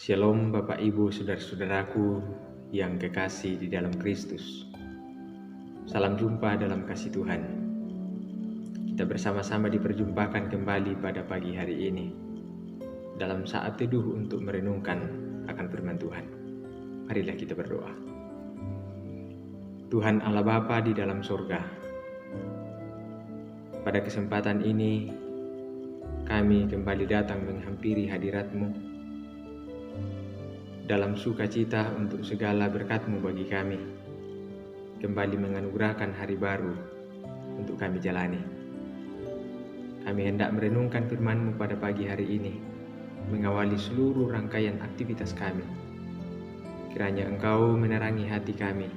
Shalom Bapak Ibu Saudara-saudaraku yang kekasih di dalam Kristus. Salam jumpa dalam kasih Tuhan. Kita bersama-sama diperjumpakan kembali pada pagi hari ini dalam saat teduh untuk merenungkan akan firman Tuhan. Marilah kita berdoa. Tuhan Allah Bapa di dalam surga, pada kesempatan ini kami kembali datang menghampiri hadirat-Mu dalam sukacita untuk segala berkat-Mu bagi kami, kembali menganugerahkan hari baru untuk kami jalani. Kami hendak merenungkan firman-Mu pada pagi hari ini, mengawali seluruh rangkaian aktivitas kami. Kiranya Engkau menerangi hati kami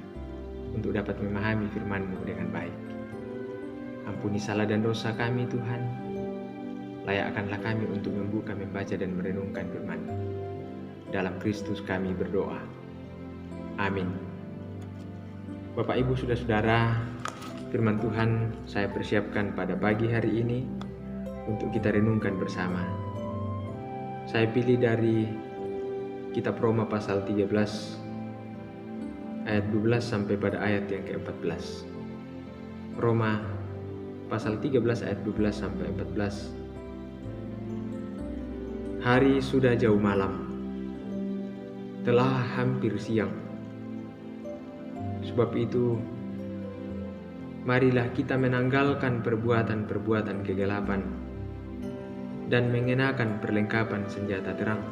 untuk dapat memahami firman-Mu dengan baik. Ampuni salah dan dosa kami Tuhan, layakkanlah kami untuk membaca dan merenungkan firman-Mu. Dalam Kristus kami berdoa. Amin. Bapak Ibu Saudara-saudara, firman Tuhan saya persiapkan pada pagi hari ini untuk kita renungkan bersama. Saya pilih dari kitab Roma pasal 13 ayat 12 sampai pada ayat yang ke-14. Roma pasal 13 ayat 12 sampai 14. Hari sudah jauh malam, telah hampir siang. Sebab itu, marilah kita menanggalkan perbuatan-perbuatan kegelapan dan mengenakan perlengkapan senjata terang.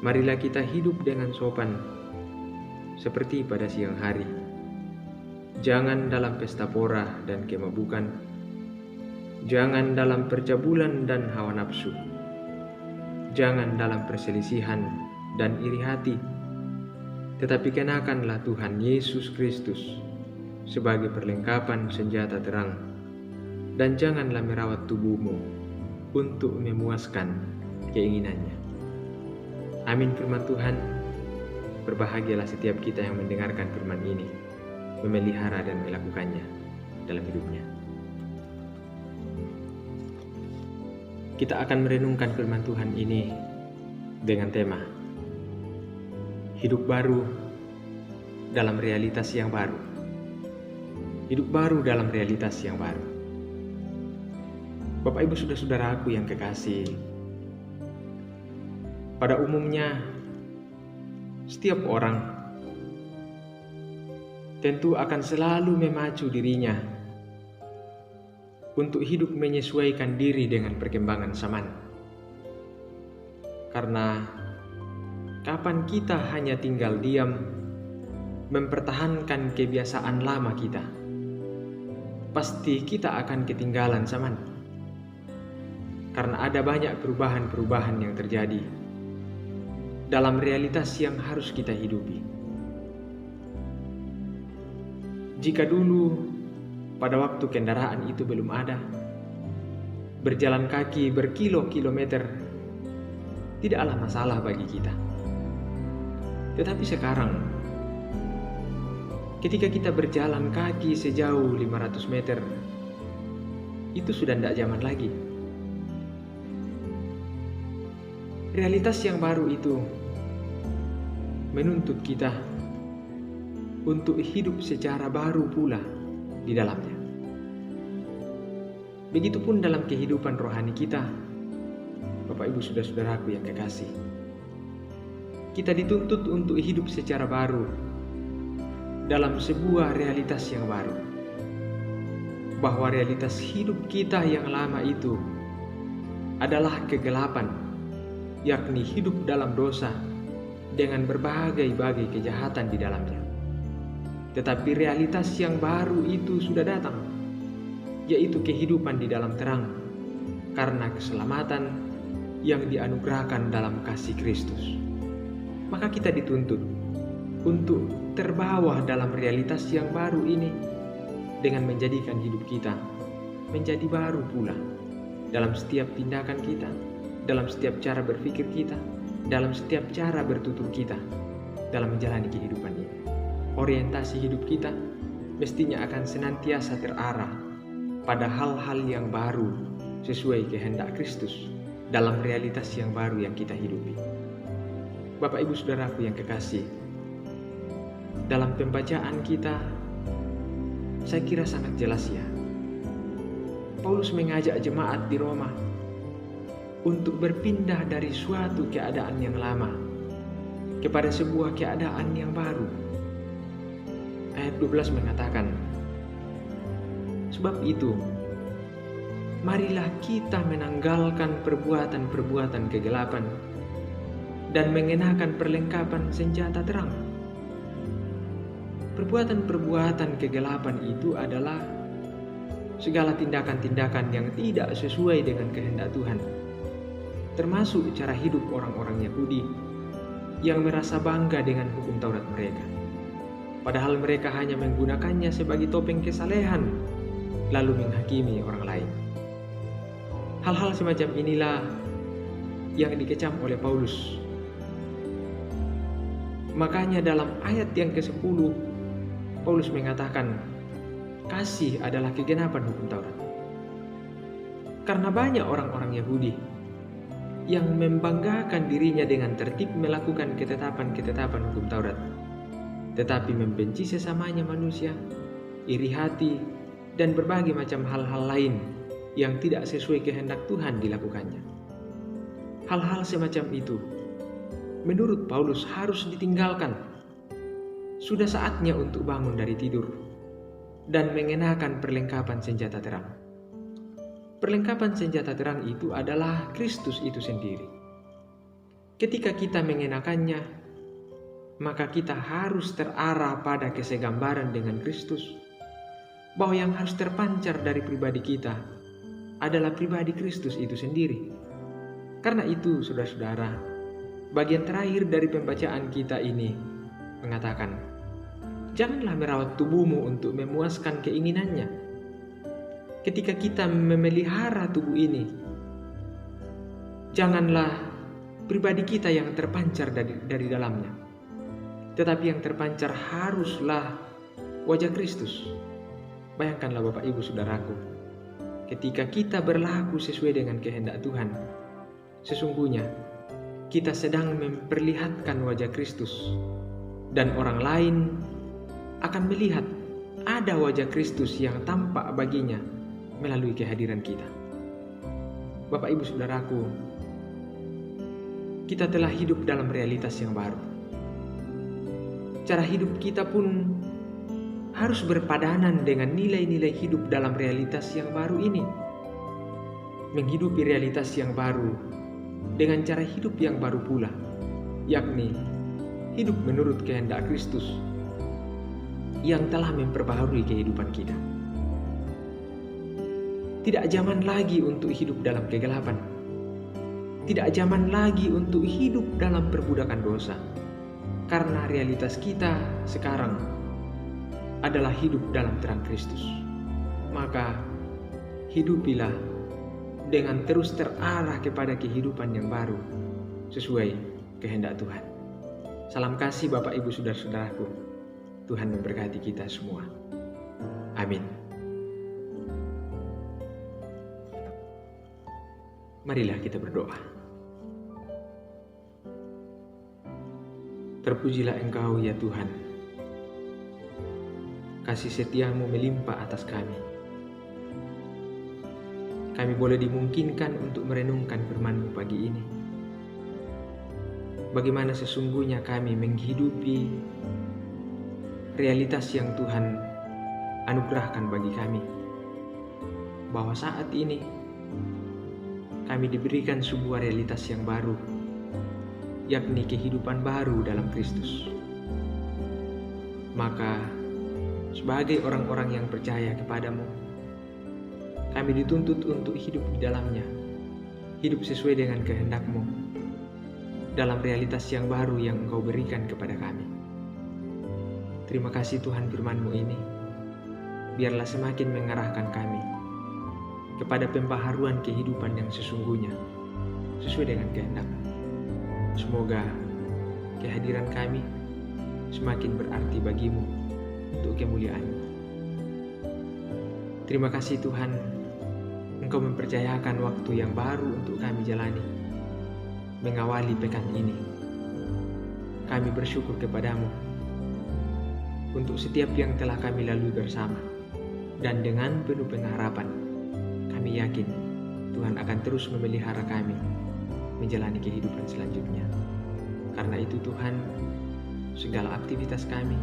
Marilah kita hidup dengan sopan seperti pada siang hari. Jangan dalam pesta pora dan kemabukan. Jangan dalam percabulan dan hawa nafsu. Jangan dalam perselisihan dan iri hati, tetapi kenakanlah Tuhan Yesus Kristus sebagai perlengkapan senjata terang, dan janganlah merawat tubuhmu untuk memuaskan keinginannya. Amin firman Tuhan. Berbahagialah setiap kita yang mendengarkan firman ini, memelihara dan melakukannya dalam hidupnya. Kita akan merenungkan firman Tuhan ini dengan tema hidup baru dalam realitas yang baru. Hidup baru dalam realitas yang baru. Bapak Ibu Saudara-saudaraku yang kekasih, pada umumnya setiap orang tentu akan selalu memacu dirinya untuk hidup menyesuaikan diri dengan perkembangan zaman. Karena kapan kita hanya tinggal diam mempertahankan kebiasaan lama kita, pasti kita akan ketinggalan zaman. Karena ada banyak perubahan-perubahan yang terjadi dalam realitas yang harus kita hidupi. Jika dulu pada waktu kendaraan itu belum ada, berjalan kaki berkilo-kilometer tidaklah masalah bagi kita. Tetapi sekarang, ketika kita berjalan kaki sejauh 500 meter, itu sudah tidak zaman lagi. Realitas yang baru itu menuntut kita untuk hidup secara baru pula di dalamnya. Begitupun dalam kehidupan rohani kita, Bapak Ibu Saudara-saudaraku yang kekasih. Kita dituntut untuk hidup secara baru dalam sebuah realitas yang baru. Bahwa realitas hidup kita yang lama itu adalah kegelapan, yakni hidup dalam dosa dengan berbagai-bagai kejahatan di dalamnya. Tetapi realitas yang baru itu sudah datang, yaitu kehidupan di dalam terang, karena keselamatan yang dianugerahkan dalam kasih Kristus. Maka kita dituntut untuk terbawa dalam realitas yang baru ini dengan menjadikan hidup kita menjadi baru pula dalam setiap tindakan kita, dalam setiap cara berpikir kita, dalam setiap cara bertutur kita dalam menjalani kehidupan ini. Orientasi hidup kita mestinya akan senantiasa terarah pada hal-hal yang baru sesuai kehendak Kristus dalam realitas yang baru yang kita hidupi. Bapak Ibu Saudaraku yang kekasih, dalam pembacaan kita, saya kira sangat jelas ya. Paulus mengajak jemaat di Roma untuk berpindah dari suatu keadaan yang lama kepada sebuah keadaan yang baru. Ayat 12 mengatakan, sebab itu, marilah kita menanggalkan perbuatan-perbuatan kegelapan dan mengenakan perlengkapan senjata terang. Perbuatan-perbuatan kegelapan itu adalah segala tindakan-tindakan yang tidak sesuai dengan kehendak Tuhan, termasuk cara hidup orang-orang Yahudi yang merasa bangga dengan hukum Taurat mereka, padahal mereka hanya menggunakannya sebagai topeng kesalehan, lalu menghakimi orang lain. Hal-hal semacam inilah yang dikecam oleh Paulus. Makanya dalam ayat yang ke-10, Paulus mengatakan, kasih adalah kegenapan hukum Taurat. Karena banyak orang-orang Yahudi yang membanggakan dirinya dengan tertib melakukan ketetapan-ketetapan hukum Taurat, tetapi membenci sesamanya manusia, iri hati, dan berbagai macam hal-hal lain yang tidak sesuai kehendak Tuhan dilakukannya. Hal-hal semacam itu menurut Paulus harus ditinggalkan. Sudah saatnya untuk bangun dari tidur dan mengenakan perlengkapan senjata terang. Perlengkapan senjata terang itu adalah Kristus itu sendiri. Ketika kita mengenakannya, maka kita harus terarah pada kesegambaran dengan Kristus, bahwa yang harus terpancar dari pribadi kita adalah pribadi Kristus itu sendiri. Karena itu, saudara-saudara, bagian terakhir dari pembacaan kita ini mengatakan, janganlah merawat tubuhmu untuk memuaskan keinginannya. Ketika kita memelihara tubuh ini, janganlah pribadi kita yang terpancar dari dalamnya, tetapi yang terpancar haruslah wajah Kristus. Bayangkanlah Bapak Ibu Saudaraku, ketika kita berlaku sesuai dengan kehendak Tuhan, sesungguhnya kita sedang memperlihatkan wajah Kristus, dan orang lain akan melihat ada wajah Kristus yang tampak baginya melalui kehadiran kita. Bapak Ibu Saudaraku, kita telah hidup dalam realitas yang baru. Cara hidup kita pun harus berpadanan dengan nilai-nilai hidup dalam realitas yang baru ini. Menghidupi realitas yang baru dengan cara hidup yang baru pula, yakni hidup menurut kehendak Kristus yang telah memperbaharui kehidupan kita. Tidak zaman lagi untuk hidup dalam kegelapan. Tidak zaman lagi untuk hidup dalam perbudakan dosa. Karena realitas kita sekarang adalah hidup dalam terang Kristus. Maka hidupilah dengan terus terarah kepada kehidupan yang baru sesuai kehendak Tuhan. Salam kasih Bapak Ibu Saudara-saudaraku. Tuhan memberkati kita semua. Amin. Marilah kita berdoa. Terpujilah Engkau ya Tuhan. Kasih setiamu melimpah atas kami. Kami boleh dimungkinkan untuk merenungkan firman-Mu pagi ini. Bagaimana sesungguhnya kami menghidupi realitas yang Tuhan anugerahkan bagi kami. Bahwa saat ini kami diberikan sebuah realitas yang baru, yakni kehidupan baru dalam Kristus. Maka sebagai orang-orang yang percaya kepadamu, kami dituntut untuk hidup di dalamnya, hidup sesuai dengan kehendak-Mu, dalam realitas yang baru yang Engkau berikan kepada kami. Terima kasih Tuhan firman-Mu ini, biarlah semakin mengarahkan kami kepada pembaharuan kehidupan yang sesungguhnya, sesuai dengan kehendak-Mu. Semoga kehadiran kami semakin berarti bagi-Mu untuk kemuliaan-Mu. Terima kasih Tuhan, Engkau mempercayakan waktu yang baru untuk kami jalani, mengawali pekan ini. kami bersyukur kepadamu untuk setiap yang telah kami lalui bersama. Dan dengan penuh pengharapan, kami yakin Tuhan akan terus memelihara kami menjalani kehidupan selanjutnya. Karena itu Tuhan, segala aktivitas kami,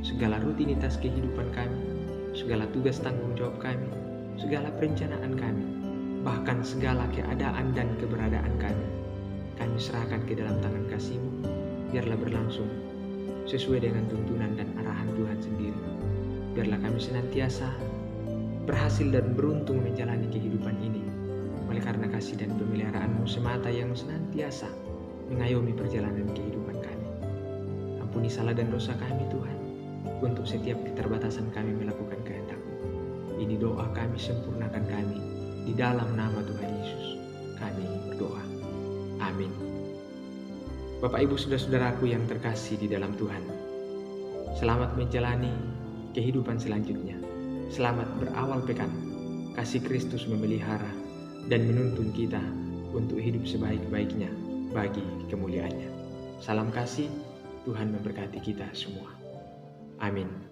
segala rutinitas kehidupan kami, segala tugas tanggung jawab kami, segala perencanaan kami, bahkan segala keadaan dan keberadaan kami serahkan ke dalam tangan kasih-Mu. Biarlah berlangsung sesuai dengan tuntunan dan arahan Tuhan sendiri. Biarlah kami senantiasa berhasil dan beruntung menjalani kehidupan ini, oleh karena kasih dan pemeliharaan-Mu semata yang senantiasa mengayomi perjalanan kehidupan kami. Ampuni salah dan dosa kami Tuhan, untuk setiap keterbatasan kami melakukan kehendak-Mu. Ini doa kami, sempurnakan kami, di dalam nama Tuhan Yesus kami berdoa. Amin. Bapak Ibu saudara-saudaraku yang terkasih di dalam Tuhan, selamat menjalani kehidupan selanjutnya. Selamat berawal pekan. Kasih Kristus memelihara dan menuntun kita untuk hidup sebaik-baiknya bagi kemuliaan-Nya. Salam kasih, Tuhan memberkati kita semua. Amin.